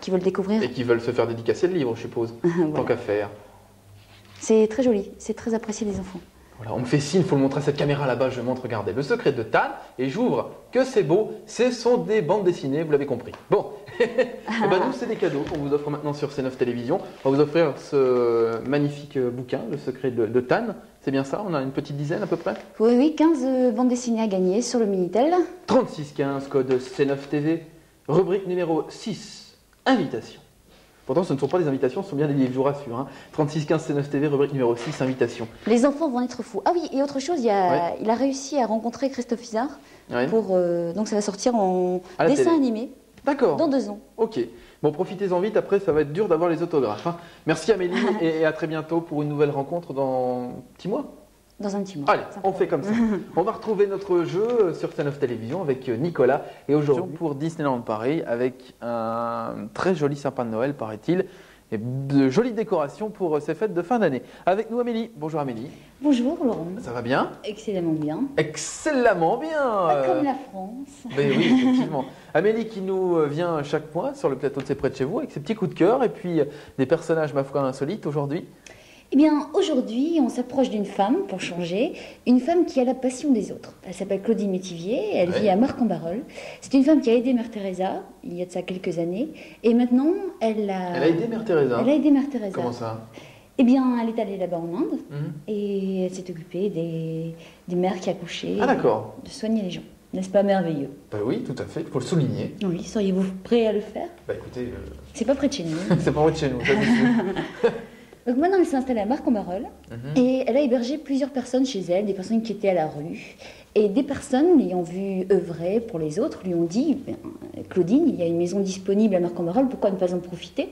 qui veulent découvrir. Et qui veulent se faire dédicacer le livre, je suppose, Voilà. tant qu'à faire. C'est très joli, c'est très apprécié des enfants. Voilà, on me fait signe, il faut le montrer à cette caméra là-bas, je montre, regardez, Le secret de Tan, et j'ouvre, que c'est beau, ce sont des bandes dessinées, vous l'avez compris. Bon, et ben nous c'est des cadeaux qu'on vous offre maintenant sur C9 Télévisions. On va vous offrir ce magnifique bouquin, Le secret de Tan, c'est bien ça? On a une petite dizaine à peu près? Oui, oui, 15 bandes dessinées à gagner sur le Minitel. 3615, code C9 TV, rubrique numéro 6, invitation. Pourtant, ce ne sont pas des invitations, ce sont bien des livres, je vous rassure. Hein. 3615 C9 TV, rubrique numéro 6, invitation. Les enfants vont être fous. Ah oui, et autre chose, il a réussi à rencontrer Christophe Izard. Ouais. Donc ça va sortir en À la dessin télé. animé D'accord. dans 2 ans. Ok. Bon, profitez-en vite, après ça va être dur d'avoir les autographes. Hein. Merci Amélie et à très bientôt pour une nouvelle rencontre dans 6 mois. Dans un petit mois. Allez, on fait comme ça. On va retrouver notre jeu sur C9 Télévisions avec Nicolas et aujourd'hui pour Disneyland Paris avec un très joli sapin de Noël, paraît-il, et de jolies décorations pour ces fêtes de fin d'année. Avec nous Amélie. Bonjour Amélie. Bonjour Laurent. Ça va bien? Excellemment bien. Excellemment bien. Pas comme la France. Ben oui, effectivement. Amélie qui nous vient chaque mois sur le plateau de C'est près de chez vous avec ses petits coups de cœur et puis des personnages ma foi insolites aujourd'hui. Eh bien, aujourd'hui, on s'approche d'une femme, pour changer, une femme qui a la passion des autres. Elle s'appelle Claudine Métivier, elle vit à Marc-en-Barœul. C'est une femme qui a aidé Mère Teresa, il y a de ça quelques années, et maintenant, elle a... Elle a aidé Mère Teresa. Elle a aidé Mère Teresa. Comment ça? Eh bien, elle est allée là-bas en Inde, et elle s'est occupée des mères qui accouchaient. Ah d'accord. De soigner les gens. N'est-ce pas merveilleux? Bah oui, tout à fait, il faut le souligner. Oui, seriez-vous prêt à le faire? Bah écoutez, C'est pas près de chez nous. c'est pas loin de chez nous, ça vous suit. Donc maintenant, elle s'est installée à Marc-en-Barœul et elle a hébergé plusieurs personnes chez elle, des personnes qui étaient à la rue. Et des personnes l'ayant vu œuvrer pour les autres lui ont dit Claudine, il y a une maison disponible à Marc-en-Barœul, pourquoi ne pas en profiter?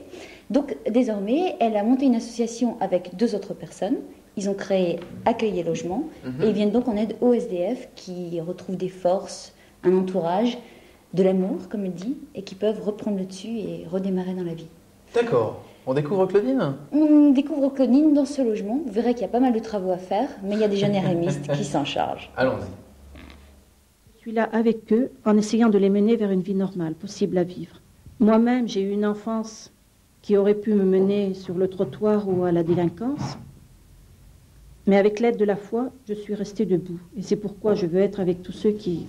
Donc désormais, elle a monté une association avec 2 autres personnes. Ils ont créé Accueil et Logement et ils viennent donc en aide aux SDF qui retrouvent des forces, un entourage, de l'amour, comme elle dit, et qui peuvent reprendre le dessus et redémarrer dans la vie. D'accord. On découvre Claudine? On découvre Claudine dans ce logement. Vous verrez qu'il y a pas mal de travaux à faire, mais il y a des jeunes RMistes qui s'en chargent. Allons-y. Je suis là avec eux en essayant de les mener vers une vie normale, possible à vivre. Moi-même, j'ai eu une enfance qui aurait pu me mener sur le trottoir ou à la délinquance. Mais avec l'aide de la foi, je suis restée debout. Et c'est pourquoi je veux être avec tous ceux qui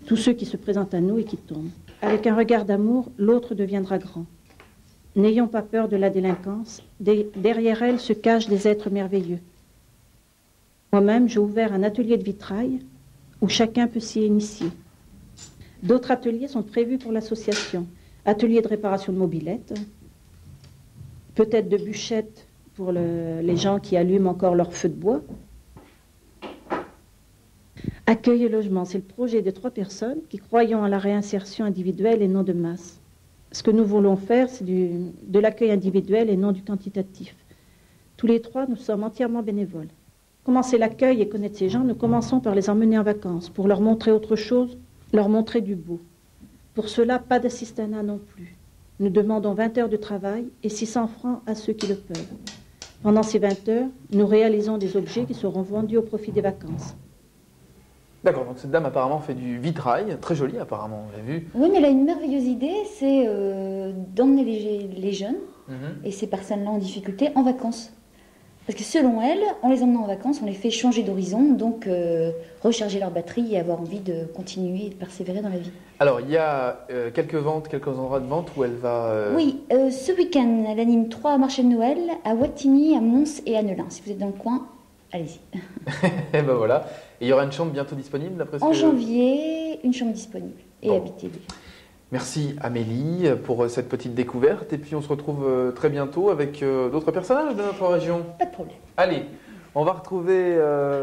se présentent à nous et qui tombent. Avec un regard d'amour, l'autre deviendra grand. N'ayons pas peur de la délinquance. Derrière elle se cachent des êtres merveilleux. Moi-même, j'ai ouvert un atelier de vitrail où chacun peut s'y initier. D'autres ateliers sont prévus pour l'association. Atelier de réparation de mobylettes, peut-être de bûchettes pour les gens qui allument encore leur feu de bois. Accueil et logement, c'est le projet de 3 personnes qui croyons à la réinsertion individuelle et non de masse. Ce que nous voulons faire, c'est de l'accueil individuel et non du quantitatif. Tous les 3, nous sommes entièrement bénévoles. Commencer l'accueil et connaître ces gens, nous commençons par les emmener en vacances, pour leur montrer autre chose, leur montrer du beau. Pour cela, pas d'assistanat non plus. Nous demandons 20 heures de travail et 600 francs à ceux qui le peuvent. Pendant ces 20 heures, nous réalisons des objets qui seront vendus au profit des vacances. D'accord, donc cette dame apparemment fait du vitrail, très joli apparemment, on l'a vu. Oui, mais elle a une merveilleuse idée, c'est d'emmener les jeunes et ces personnes-là en difficulté en vacances. Parce que selon elle, en les emmenant en vacances, on les fait changer d'horizon, donc recharger leur batterie et avoir envie de continuer et de persévérer dans la vie. Alors, il y a quelques endroits de vente où elle va... Oui, ce week-end, elle anime 3 marchés de Noël à Wattignies, à Mons et à Neulin. Si vous êtes dans le coin, allez-y. Et ben voilà. Et il y aura une chambre bientôt disponible d'après ce En que... janvier, une chambre disponible et Bon. habitée. Merci Amélie pour cette petite découverte. Et puis on se retrouve très bientôt avec d'autres personnages de notre région. Pas de problème. Allez, on va retrouver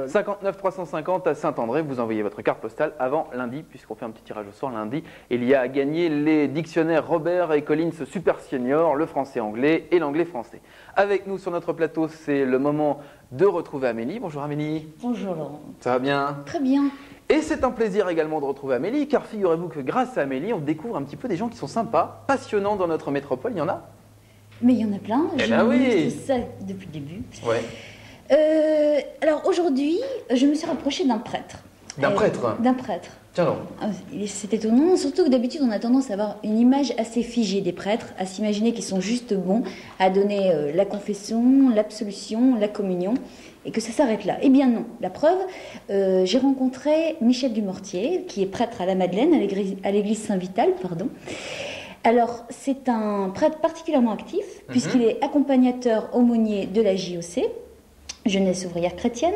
59 350 à Saint-André. Vous envoyez votre carte postale avant lundi, puisqu'on fait un petit tirage au sort lundi. Il y a à gagner les dictionnaires Robert et Collins Super Senior, le français-anglais et l'anglais-français. Avec nous sur notre plateau, c'est le moment de retrouver Amélie. Bonjour Amélie. Bonjour Laurent. Ça va bien? Très bien. Et c'est un plaisir également de retrouver Amélie, car figurez-vous que grâce à Amélie, on découvre un petit peu des gens qui sont sympas, passionnants dans notre métropole. Il y en a? Mais il y en a plein. Eh ben oui. C'est ça depuis le début. Ouais. Alors aujourd'hui, je me suis rapprochée d'un prêtre. D'un prêtre? D'un prêtre. Tiens donc. C'est étonnant, surtout que d'habitude on a tendance à avoir une image assez figée des prêtres, à s'imaginer qu'ils sont juste bons à donner la confession, l'absolution, la communion, et que ça s'arrête là. Eh bien non, la preuve, j'ai rencontré Michel Dumortier, qui est prêtre à la Madeleine, à l'église Saint-Vital, pardon. Alors, c'est un prêtre particulièrement actif, puisqu'il est accompagnateur aumônier de la JOC, Jeunesse ouvrière chrétienne.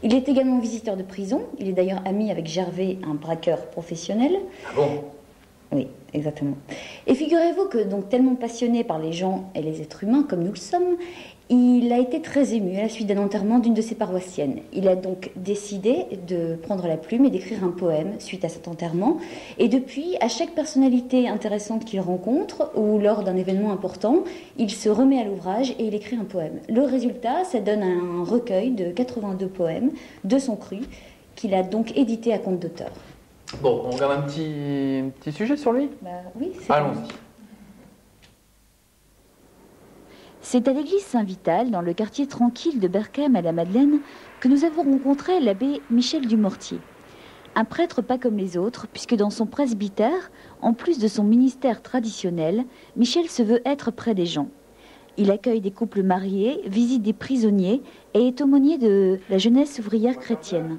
Il est également visiteur de prison. Il est d'ailleurs ami avec Gervais, un braqueur professionnel. Ah bon? Oui, exactement. Et figurez-vous que, donc, tellement passionné par les gens et les êtres humains, comme nous le sommes, il a été très ému à la suite d'un enterrement d'une de ses paroissiennes. Il a donc décidé de prendre la plume et d'écrire un poème suite à cet enterrement. Et depuis, à chaque personnalité intéressante qu'il rencontre ou lors d'un événement important, il se remet à l'ouvrage et il écrit un poème. Le résultat, ça donne un recueil de 82 poèmes de son cru qu'il a donc édité à compte d'auteur. Bon, on regarde un petit sujet sur lui? Oui, c'est allons-y. C'est à l'église Saint-Vital, dans le quartier tranquille de Berchem à la Madeleine, que nous avons rencontré l'abbé Michel Dumortier. Un prêtre pas comme les autres, puisque dans son presbytère, en plus de son ministère traditionnel, Michel se veut être près des gens. Il accueille des couples mariés, visite des prisonniers et est aumônier de la jeunesse ouvrière chrétienne.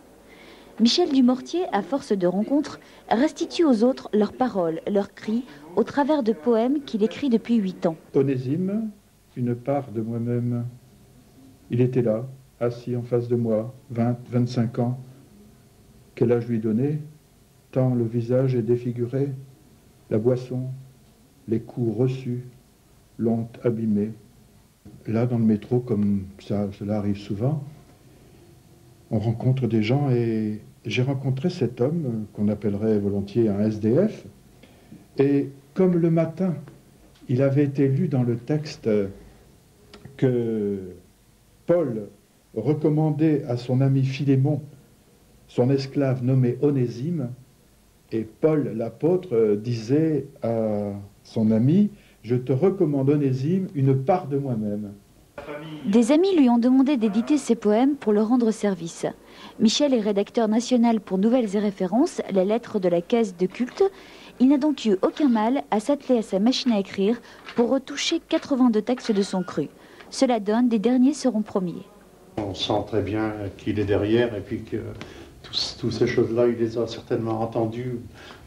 Michel Dumortier, à force de rencontres, restitue aux autres leurs paroles, leurs cris, au travers de poèmes qu'il écrit depuis 8 ans. Onésime, une part de moi-même. Il était là, assis en face de moi, 20, 25 ans. Quel âge lui donner, tant le visage est défiguré, la boisson, les coups reçus l'ont abîmé. Là, dans le métro, comme cela arrive souvent, on rencontre des gens et j'ai rencontré cet homme qu'on appellerait volontiers un SDF. Et comme le matin, il avait été lu dans le texte que Paul recommandait à son ami Philémon, son esclave nommé Onésime, et Paul l'apôtre disait à son ami, « Je te recommande Onésime, une part de moi-même ». Des amis lui ont demandé d'éditer ses poèmes pour leur rendre service. Michel est rédacteur national pour Nouvelles et Références, la lettre de la caisse de culte. Il n'a donc eu aucun mal à s'atteler à sa machine à écrire pour retoucher 82 textes de son cru. Cela donne, des derniers seront premiers. On sent très bien qu'il est derrière et puis que toutes ces choses-là, il les a certainement entendues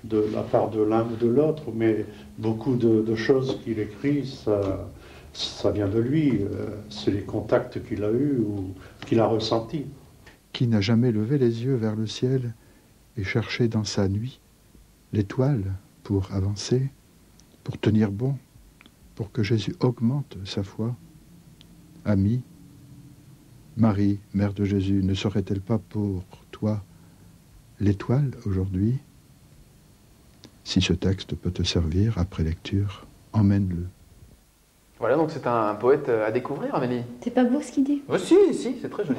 de la part de l'un ou de l'autre, mais beaucoup de choses qu'il écrit, ça vient de lui. C'est les contacts qu'il a eus ou qu'il a ressentis. Qui n'a jamais levé les yeux vers le ciel et cherché dans sa nuit l'étoile pour avancer, pour tenir bon, pour que Jésus augmente sa foi? Ami, Marie, mère de Jésus, ne serait-elle pas pour toi l'étoile aujourd'hui? Si ce texte peut te servir après lecture, emmène-le. Voilà, donc c'est un poète à découvrir, Amélie. C'est pas beau ce qu'il dit? Oh, si, c'est très joli.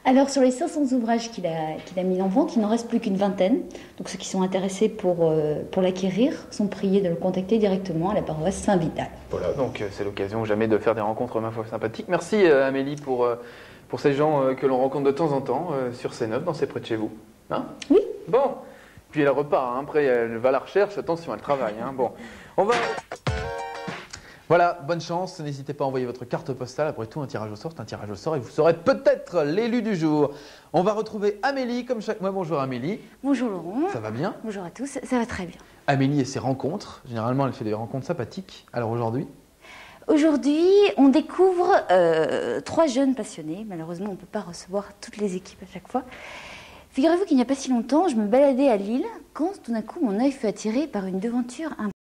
Alors, sur les 500 ouvrages qu'il a mis en vente, il n'en reste plus qu'une vingtaine. Donc, ceux qui sont intéressés pour l'acquérir sont priés de le contacter directement à la paroisse Saint-Vital. Voilà, donc c'est l'occasion jamais de faire des rencontres, ma foi, sympathiques. Merci, Amélie, pour ces gens que l'on rencontre de temps en temps sur C9, dans C'est près de chez vous. Hein? Oui. Bon, puis elle repart, hein. Après elle va à la recherche, attention, elle travaille. Hein. Bon, on va... Voilà, bonne chance, n'hésitez pas à envoyer votre carte postale, après tout un tirage au sort, c'est un tirage au sort et vous serez peut-être l'élu du jour. On va retrouver Amélie comme chaque mois. Bonjour Amélie. Bonjour Laurent. Ça va bien? Bonjour à tous, ça va très bien. Amélie et ses rencontres, généralement elle fait des rencontres sympathiques, alors aujourd'hui? Aujourd'hui, on découvre 3 jeunes passionnés, malheureusement on ne peut pas recevoir toutes les équipes à chaque fois. Figurez-vous qu'il n'y a pas si longtemps, je me baladais à Lille quand tout d'un coup mon œil fut attiré par une devanture